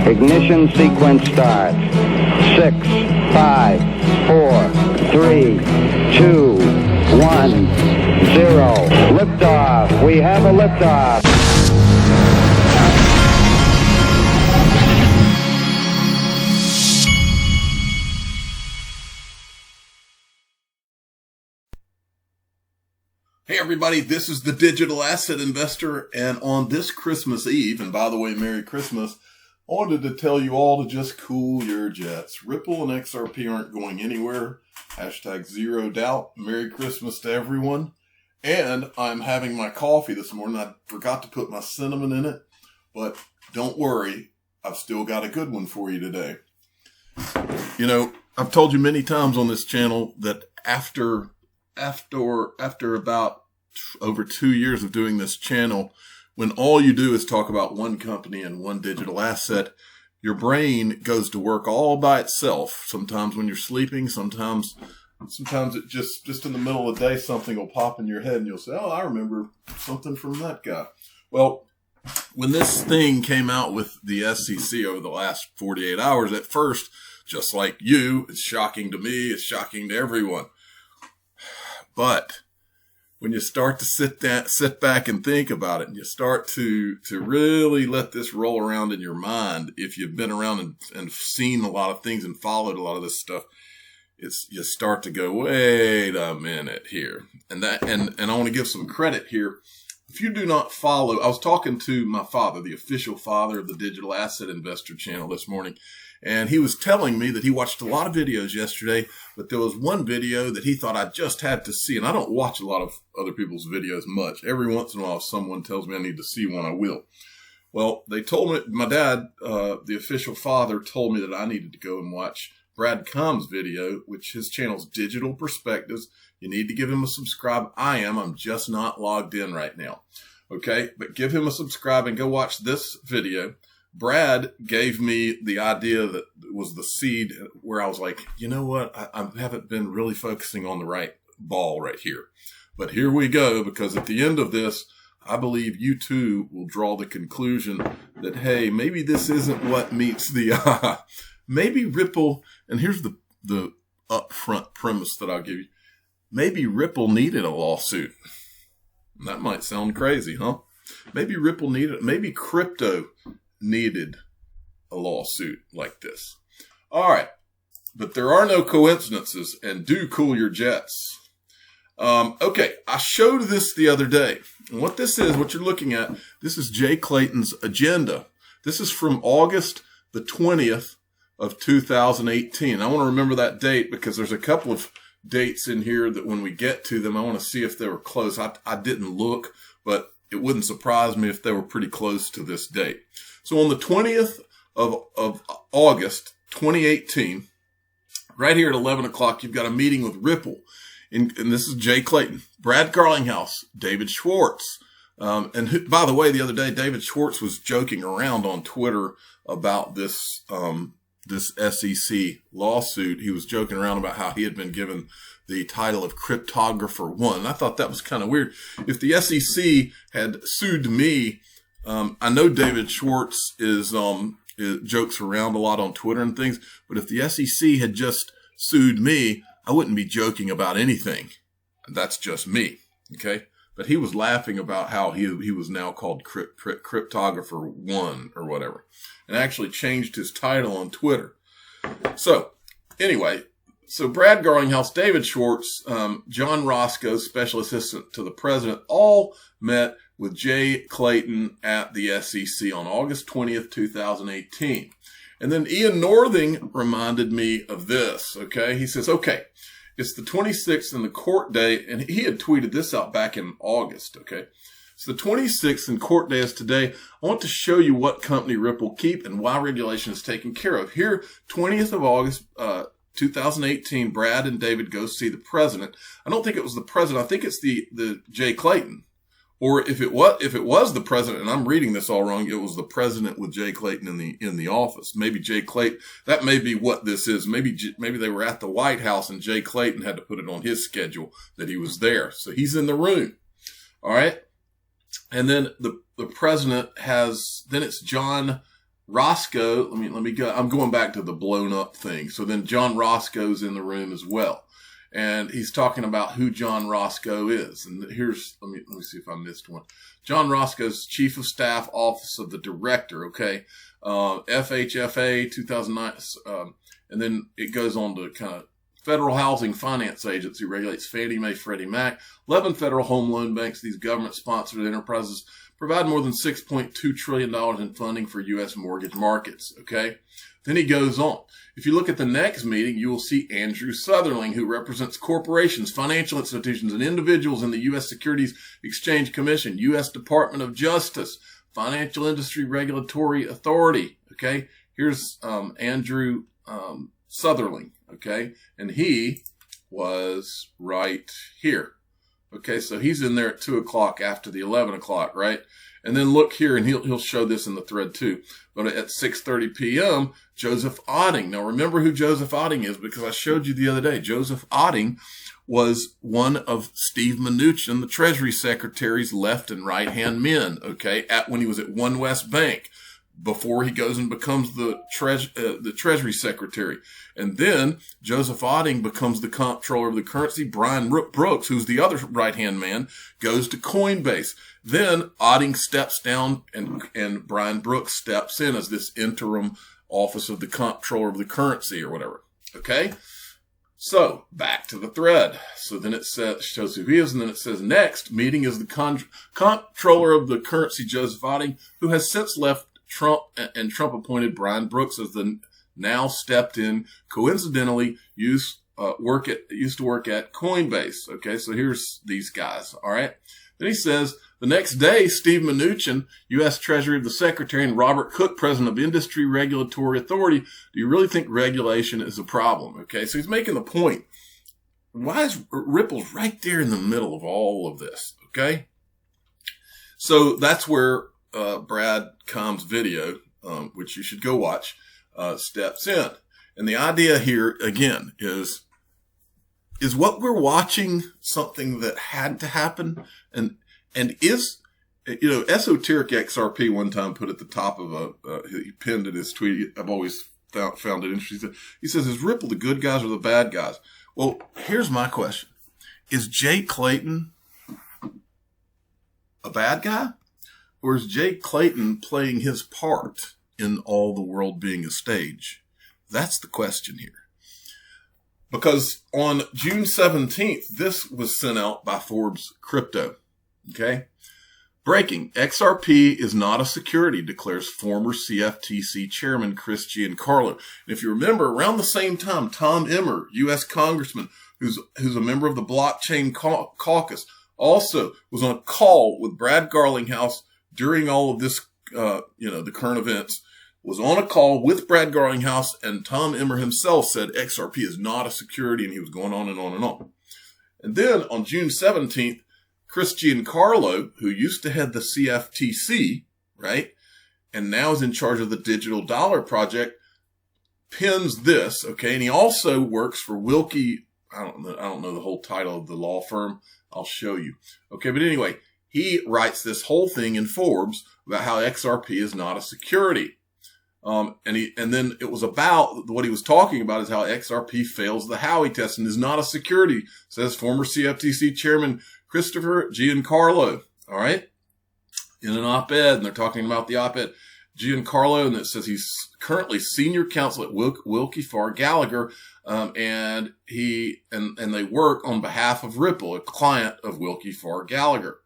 Ignition sequence starts. 6, 5, 4, 3, 2, 1, 0. Liftoff. We have a liftoff. Hey everybody, this is the Digital Asset Investor, and on this Christmas Eve, and by the way, Merry Christmas, I wanted to tell you all to just cool your jets. Ripple and XRP aren't going anywhere. Hashtag zero doubt. Merry Christmas to everyone. And I'm having my coffee this morning. I forgot to put my cinnamon in it, but don't worry, I've still got a good one for you today. You know, I've told you many times on this channel that after about over 2 years of doing this channel, when all you do is talk about one company and one digital asset, your brain goes to work all by itself. Sometimes when you're sleeping, sometimes it just in the middle of the day, something will pop in your head and you'll say, oh, I remember something from that guy. Well, when this thing came out with the SEC over the last 48 hours, at first, just like you, it's shocking to me, it's shocking to everyone. But when you start to sit back and think about it, and you start to really let this roll around in your mind, if you've been around and seen a lot of things and followed a lot of this stuff, you start to go, wait a minute here. And I want to give some credit here. If you do not follow, I was talking to my father, the official father of the Digital Asset Investor channel this morning, and he was telling me that he watched a lot of videos yesterday, but there was one video that he thought I just had to see. And I don't watch a lot of other people's videos much. Every once in a while, if someone tells me I need to see one, I will. Well, they told me, my dad, the official father, told me that I needed to go and watch Brad Combs' video, which his channel's Digital Perspectives. You need to give him a subscribe. I'm just not logged in right now. Okay, but give him a subscribe and go watch this video. Brad gave me the idea that was the seed where I was like, you know what? I haven't been really focusing on the right ball right here. But here we go, because at the end of this, I believe you too will draw the conclusion that, hey, maybe this isn't what meets the eye. Maybe Ripple, and here's the upfront premise that I'll give you. Maybe Ripple needed a lawsuit. That might sound crazy, huh? Maybe Ripple maybe crypto needed a lawsuit like this. All right. But there are no coincidences, and do cool your jets. Okay. I showed this the other day. And what this is, what you're looking at, this is Jay Clayton's agenda. This is from August the 20th of 2018. I want to remember that date because there's a couple of dates in here that when we get to them, I want to see if they were close. I didn't look, but it wouldn't surprise me if they were pretty close to this date. So on the 20th of August, 2018, right here at 11 o'clock, you've got a meeting with Ripple. And this is Jay Clayton, Brad Garlinghouse, David Schwartz. By the way, the other day, David Schwartz was joking around on Twitter about this SEC lawsuit. He was joking around about how he had been given the title of Cryptographer 1. I thought that was kind of weird. If the SEC had sued me, I know David Schwartz jokes around a lot on Twitter and things, but if the SEC had just sued me, I wouldn't be joking about anything. That's just me. Okay. But he was laughing about how he was now called Cryptographer 1 or whatever, and actually changed his title on Twitter. So anyway, Brad Garlinghouse, David Schwartz, John Roscoe, special assistant to the president, all met with Jay Clayton at the SEC on August 20th, 2018. And then Ian Northing reminded me of this, okay? He says, okay, it's the 26th and the court date, and he had tweeted this out back in August, okay? So the 26th and court day is today. I want to show you what company Ripple keep and why regulation is taken care of. Here, 20th of August, 2018, Brad and David go see the president. I don't think it was the president. I think it's the Jay Clayton. Or if it was the president, and I'm reading this all wrong, it was the president with Jay Clayton in the office. Maybe Jay Clayton, that may be what this is. Maybe they were at the White House and Jay Clayton had to put it on his schedule that he was there. So he's in the room. All right. And then the president then it's John Roscoe, let me go. I'm going back to the blown up thing. So then John Roscoe's in the room as well. And he's talking about who John Roscoe is. And here's, let me see if I missed one. John Roscoe's Chief of Staff, Office of the Director, okay? FHFA 2009. And then it goes on to kind of Federal Housing Finance Agency regulates Fannie Mae, Freddie Mac. 11 federal home loan banks, these government-sponsored enterprises, provide more than $6.2 trillion in funding for U.S. mortgage markets, okay? Then he goes on. If you look at the next meeting, you will see Andrew Sutherland, who represents corporations, financial institutions, and individuals in the U.S. Securities Exchange Commission, U.S. Department of Justice, Financial Industry Regulatory Authority, okay? Here's Andrew Sutherland, okay? And he was right here. Okay, so he's in there at 2 o'clock after the 11 o'clock, right? And then look here, and he'll show this in the thread too. But at 6:30 p.m., Joseph Otting. Now remember who Joseph Otting is, because I showed you the other day. Joseph Otting was one of Steve Mnuchin, the Treasury Secretary's left and right hand men. Okay, when he was at One West Bank, before he goes and becomes the Treasury Secretary. And then Joseph Otting becomes the comptroller of the currency. Brian Brooks, who's the other right-hand man, goes to Coinbase. Then Otting steps down and Brian Brooks steps in as this interim office of the comptroller of the currency or whatever. Okay? So back to the thread. So then it shows who he is, and then it says next meeting is the comptroller of the currency, Joseph Otting, who has since left Trump, and Trump appointed Brian Brooks as the now stepped in, coincidentally used to work at Coinbase. Okay, so here's these guys. All right. Then he says the next day, Steve Mnuchin, U.S. Treasury of the Secretary, and Robert Cook, President of Industry Regulatory Authority. Do you really think regulation is a problem? Okay, so he's making the point. Why is Ripple's right there in the middle of all of this? Okay, so that's where Brad Combs' video, which you should go watch, steps in. And the idea here, again, is what we're watching something that had to happen? And is, Esoteric XRP one time put at the top of he pinned in his tweet, I've always found it interesting. He says, is Ripple the good guys or the bad guys? Well, here's my question. Is Jay Clayton a bad guy? Or is Jay Clayton playing his part in all the world being a stage? That's the question here. Because on June 17th, this was sent out by Forbes Crypto. Okay? Breaking. XRP is not a security, declares former CFTC chairman Chris Giancarlo. And if you remember, around the same time, Tom Emmer, U.S. congressman, who's a member of the Blockchain Caucus, also was on a call with Brad Garlinghouse during all of this, the current events, was on a call with Brad Garlinghouse, and Tom Emmer himself said XRP is not a security, and he was going on and on and on. And then on June 17th, Chris Giancarlo, who used to head the CFTC, right, and now is in charge of the Digital Dollar Project, pins this, okay, and he also works for Wilkie. I don't know the whole title of the law firm. I'll show you. Okay, but anyway, he writes this whole thing in Forbes about how XRP is not a security. And then it was about, what he was talking about is how XRP fails the Howey test and is not a security, says former CFTC chairman Christopher Giancarlo. All right. In an op-ed, and they're talking about the op-ed, Giancarlo, and it says he's currently senior counsel at Wilkie Farr Gallagher, and they work on behalf of Ripple, a client of Wilkie Farr Gallagher.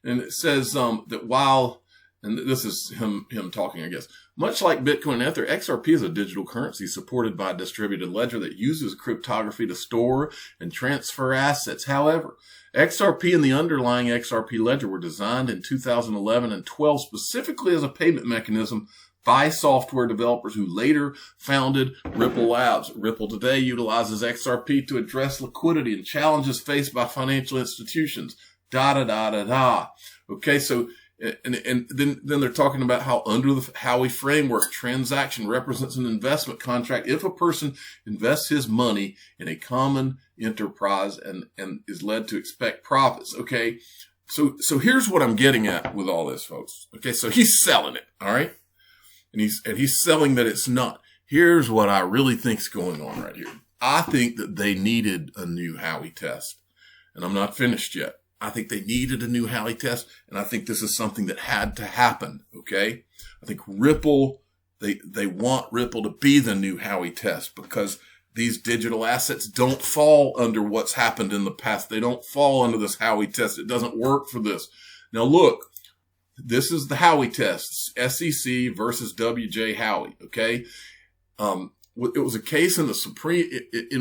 And it says that while, and this is him talking, I guess, much like Bitcoin and Ether, XRP is a digital currency supported by a distributed ledger that uses cryptography to store and transfer assets. However, XRP and the underlying XRP ledger were designed in 2011 and 12 specifically as a payment mechanism by software developers who later founded Ripple Labs. Ripple today utilizes XRP to address liquidity and challenges faced by financial institutions. Okay, so and then they're talking about how under the Howey framework, transaction represents an investment contract if a person invests his money in a common enterprise and is led to expect profits. Okay, so here's what I'm getting at with all this, folks. Okay, so he's selling it. All right, and he's selling that it's not. Here's what I really think's going on right here. I think that they needed a new Howey test, and I'm not finished yet. I think they needed a new Howey test, and I think this is something that had to happen. Okay, I think Ripple, they want Ripple to be the new Howey test because these digital assets don't fall under what's happened in the past. They don't fall under this Howey test. It doesn't work for this. Now look, this is the Howey test, SEC versus WJ Howey. Okay. It was a case in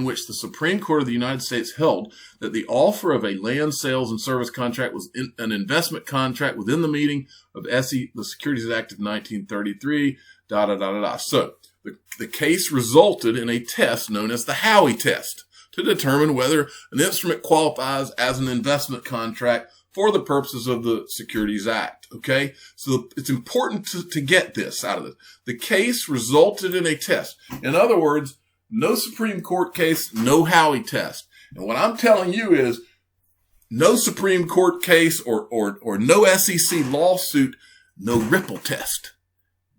which the Supreme Court of the United States held that the offer of a land sales and service contract was an investment contract within the meaning of the Securities Act of 1933, So the case resulted in a test known as the Howey test to determine whether an instrument qualifies as an investment contract for the purposes of the Securities Act. Okay. So it's important to get this out of it. The case resulted in a test. In other words, no Supreme Court case, no Howey test. And what I'm telling you is no Supreme Court case or no SEC lawsuit, no Ripple test.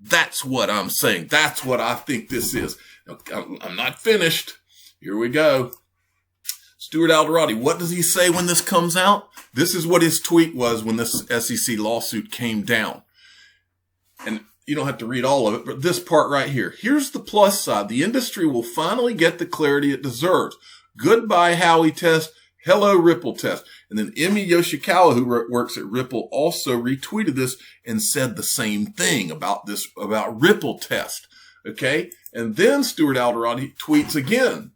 That's what I'm saying. That's what I think this is. Now, I'm not finished. Here we go. Stuart Alderati, what does he say when this comes out? This is what his tweet was when this SEC lawsuit came down. And you don't have to read all of it, but this part right here. Here's the plus side. The industry will finally get the clarity it deserves. Goodbye, Howey test. Hello, Ripple test. And then Emi Yoshikawa, who works at Ripple, also retweeted this and said the same thing about Ripple test. Okay. And then Stuart Alderati tweets again.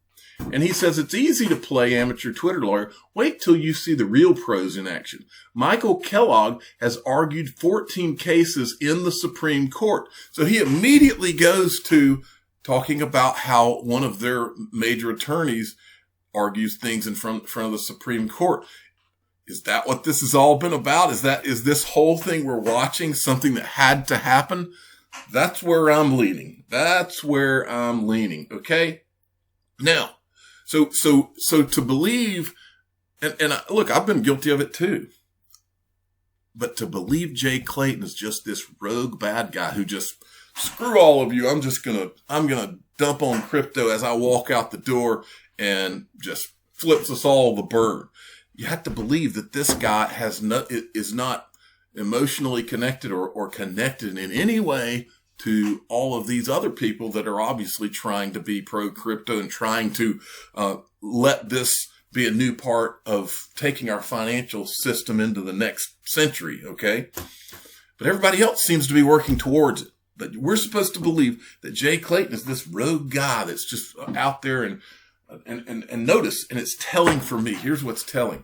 And he says, it's easy to play amateur Twitter lawyer. Wait till you see the real pros in action. Michael Kellogg has argued 14 cases in the Supreme Court. So he immediately goes to talking about how one of their major attorneys argues things in front of the Supreme Court. Is that what this has all been about? Is this whole thing we're watching something that had to happen? That's where I'm leaning. Okay. Now, so to believe, look, I've been guilty of it too. But to believe Jay Clayton is just this rogue bad guy who just, screw all of you. I'm gonna dump on crypto as I walk out the door and just flips us all the bird. You have to believe that this guy is not emotionally connected or connected in any way to all of these other people that are obviously trying to be pro crypto and trying to let this be a new part of taking our financial system into the next century. Okay. But everybody else seems to be working towards it. But we're supposed to believe that Jay Clayton is this rogue guy that's just out there and notice, and it's telling for me. Here's what's telling.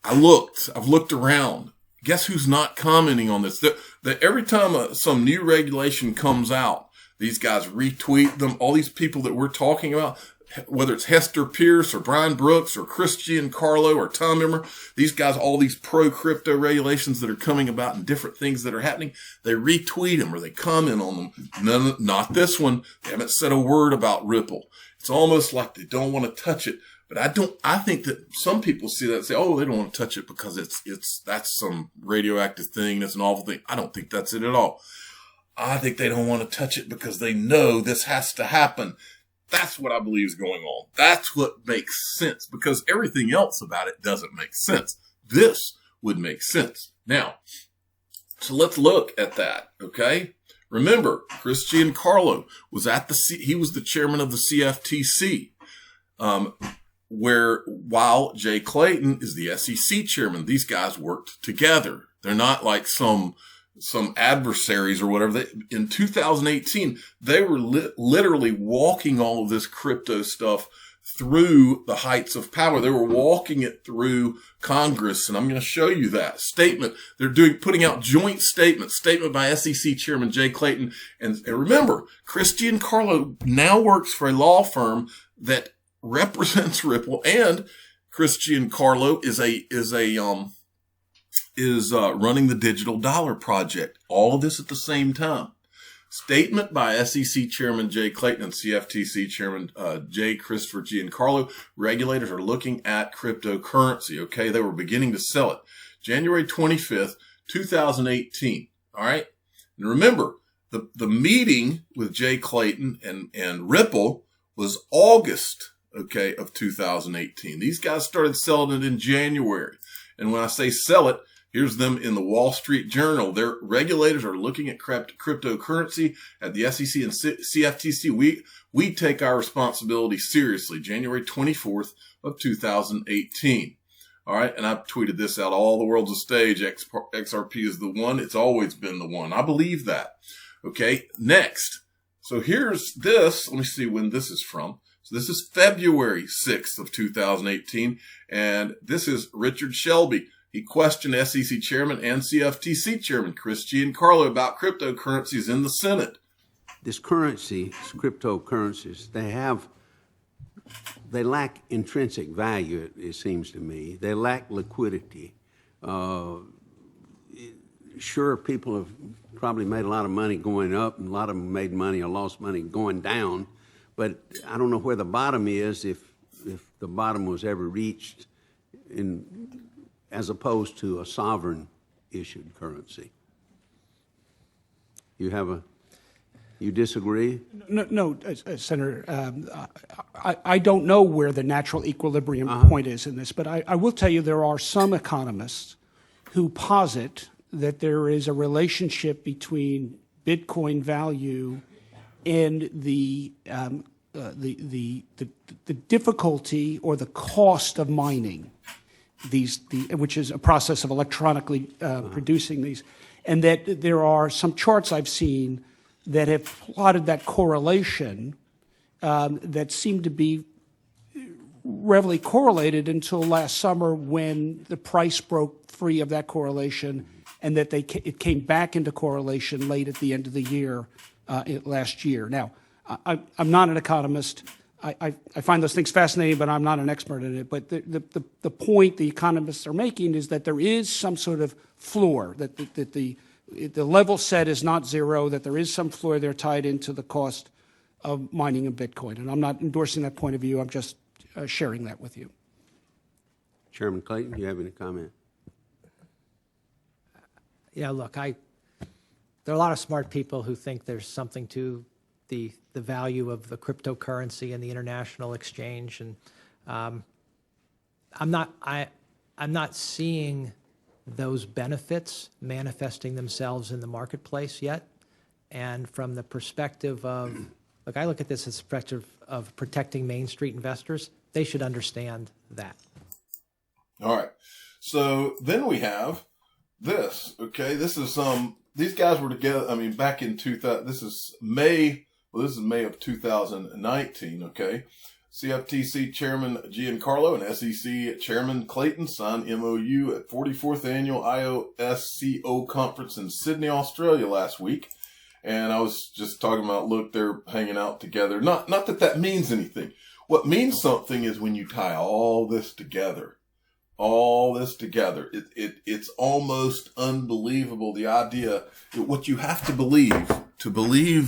I've looked around. Guess who's not commenting on this? That every time some new regulation comes out, these guys retweet them. All these people that we're talking about, whether it's Hester Pierce or Brian Brooks or Christian Carlo or Tom Emmer, these guys, all these pro crypto regulations that are coming about and different things that are happening, they retweet them or they comment on them. Not this one. They haven't said a word about Ripple. It's almost like they don't want to touch it. But I think that some people see that and say, oh, they don't want to touch it because that's some radioactive thing. That's an awful thing. I don't think that's it at all. I think they don't want to touch it because they know this has to happen. That's what I believe is going on. That's what makes sense because everything else about it doesn't make sense. This would make sense. Now, so let's look at that. Okay. Remember, Christian Carlo was he was the chairman of the CFTC. While Jay Clayton is the SEC chairman, these guys worked together. They're not like some adversaries or whatever. In 2018, they were literally walking all of this crypto stuff through the heights of power. They were walking it through Congress, and I'm going to show you that statement. They're putting out joint statement by SEC Chairman Jay Clayton. And remember, Christian Carlo now works for a law firm that represents Ripple, and Christian Carlo is running the Digital Dollar Project. All of this at the same time. Statement by SEC Chairman Jay Clayton and CFTC Chairman J. Christopher Giancarlo. Regulators are looking at cryptocurrency. Okay, they were beginning to sell it. January 25th, 2018. All right, and remember, The meeting with Jay Clayton and Ripple was August, okay, of 2018. These guys started selling it in January. And when I say sell it, here's them in the Wall Street Journal. Their regulators are looking at cryptocurrency at the SEC and CFTC. We take our responsibility seriously. January 24th of 2018. All right. And I've tweeted this out. All the world's a stage. XRP is the one. It's always been the one. I believe that. Okay. Next. So here's this. Let me see when this is from. So this is February 6th of 2018. And this is Richard Shelby. He questioned SEC Chairman and CFTC Chairman Chris Giancarlo about cryptocurrencies in the Senate. This currency, cryptocurrencies, they lack intrinsic value, it seems to me. They lack liquidity. Sure, people have probably made a lot of money going up, and a lot of them made money or lost money going down, but I don't know where the bottom is, if the bottom was ever reached, as opposed to a sovereign issued currency. You disagree? No, Senator. I don't know where the natural equilibrium point is in this, but I will tell you there are some economists who posit that there is a relationship between Bitcoin value and the difficulty or the cost of mining which is a process of electronically producing these, and that there are some charts I've seen that have plotted that correlation that seem to be readily correlated until last summer when the price broke free of that correlation, and that it came back into correlation late at the end of the year last year. Now, I'm not an economist. I find those things fascinating, but I'm not an expert in it. But the point the economists are making is that there is some sort of floor, that the level set is not zero, that there is some floor there tied into the cost of mining in Bitcoin. And I'm not endorsing that point of view. I'm just sharing that with you. Chairman Clayton, do you have any comment? Yeah, look, there are a lot of smart people who think there's something to the value of the cryptocurrency and the international exchange, and I'm not seeing those benefits manifesting themselves in the marketplace yet. And from the perspective of, look, I look at this as a perspective of protecting Main Street investors. They should understand that. All right. So then we have this. Okay, this is these guys were together. I mean, back in 2000. This is May. Well, this is May of 2019. Okay, CFTC Chairman Giancarlo and SEC Chairman Clayton signed MOU at 44th Annual IOSCO Conference in Sydney, Australia last week. And I was just talking about, look, they're hanging out together. Not that means anything. What means something is when you tie all this together. All this together. It's almost unbelievable. The idea, what you have to believe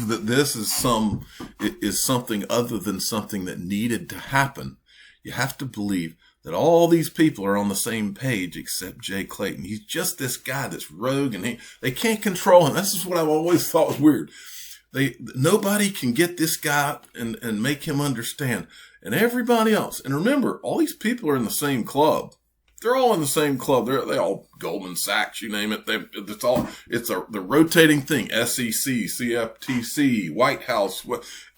that this is something other than something that needed to happen. You have to believe that all these people are on the same page except Jay Clayton. He's just this guy, this rogue, and they can't control him. This is what I've always thought was weird. Nobody can get this guy and make him understand. And everybody else. And remember, all these people are in the same club. They're all in the same club. They all Goldman Sachs, you name it. It's the rotating thing. SEC, CFTC, White House,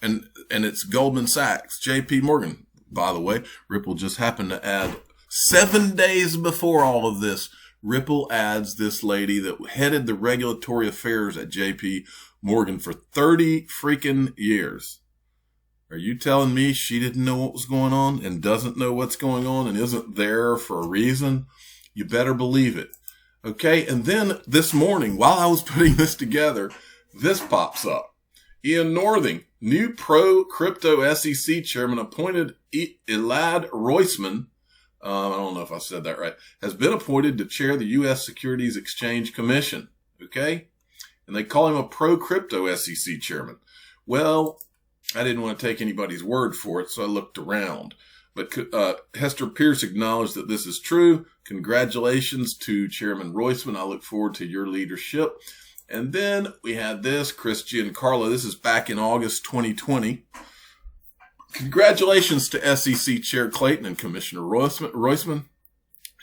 and it's Goldman Sachs, JP Morgan. By the way, Ripple just happened to add 7 days before all of this. Ripple adds this lady that headed the regulatory affairs at JP Morgan for 30 freaking years. Are you telling me she didn't know what was going on and doesn't know what's going on and isn't there for a reason? You better believe it. Okay. And then this morning, while I was putting this together, this pops up. Ian Northing, new pro-crypto SEC chairman appointed Elad Roisman, I don't know if I said that right, has been appointed to chair the U.S. Securities Exchange Commission. Okay. And they call him a pro-crypto SEC chairman. Well, I didn't want to take anybody's word for it, so I looked around. But Hester Pierce acknowledged that this is true. Congratulations to Chairman Roisman. I look forward to your leadership. And then we had this, Chris Giancarlo. This is back in August 2020. Congratulations to SEC Chair Clayton and Commissioner Roisman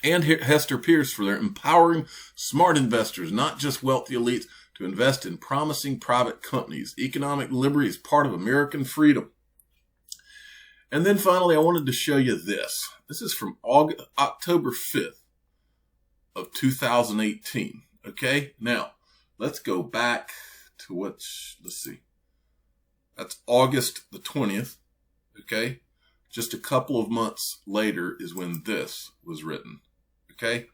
and Hester Pierce for their empowering smart investors, not just wealthy elites, to invest in promising private companies. Economic liberty is part of American freedom. And then finally, I wanted to show you this. This is from October 5th of 2018. Okay, now let's go back to let's see. That's August the 20th. Okay, just a couple of months later is when this was written. Okay,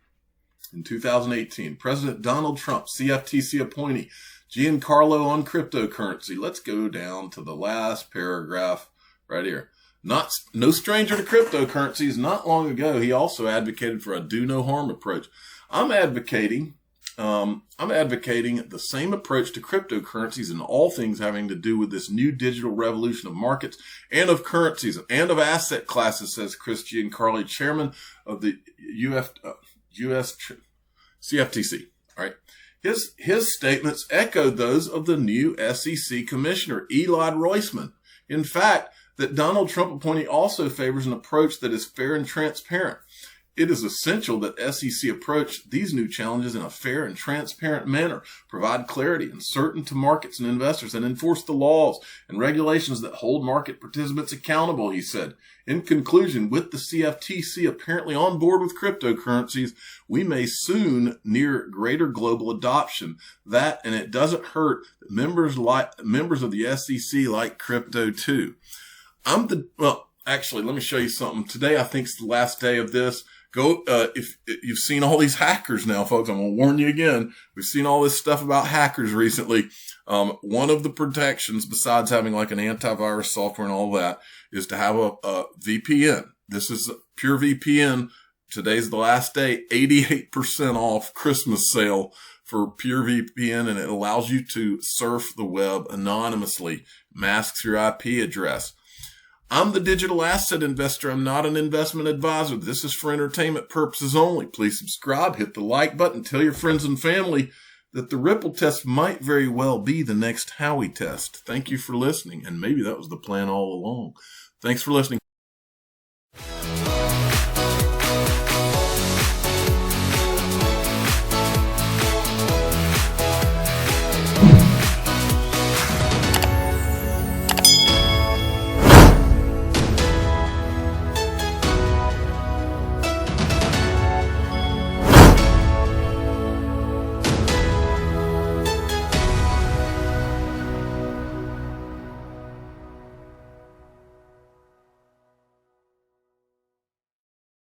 in 2018, President Donald Trump, CFTC appointee, Giancarlo on cryptocurrency. Let's go down to the last paragraph right here. No stranger to cryptocurrencies. Not long ago, he also advocated for a do no harm approach. I'm advocating the same approach to cryptocurrencies and all things having to do with this new digital revolution of markets and of currencies and of asset classes, says Chris Giancarlo, chairman of the U.S. CFTC. All right. His statements echoed those of the new SEC commissioner, Eli Roisman. In fact, that Donald Trump appointee also favors an approach that is fair and transparent. It is essential that SEC approach these new challenges in a fair and transparent manner, provide clarity and certainty to markets and investors, and enforce the laws and regulations that hold market participants accountable, he said. In conclusion, with the CFTC apparently on board with cryptocurrencies, we may soon near greater global adoption. That, and it doesn't hurt, members of the SEC like crypto too. Actually, let me show you something. Today, I think is the last day of this. If you've seen all these hackers now, folks, I'm going to warn you again. We've seen all this stuff about hackers recently. One of the protections, besides having like an antivirus software and all that, is to have a VPN. This is a pure VPN. Today's the last day, 88% off Christmas sale for pure VPN, and it allows you to surf the web anonymously, masks your IP address. I'm the digital asset investor. I'm not an investment advisor. This is for entertainment purposes only. Please subscribe, hit the like button, tell your friends and family that the Ripple test might very well be the next Howey test. Thank you for listening, and maybe that was the plan all along. Thanks for listening.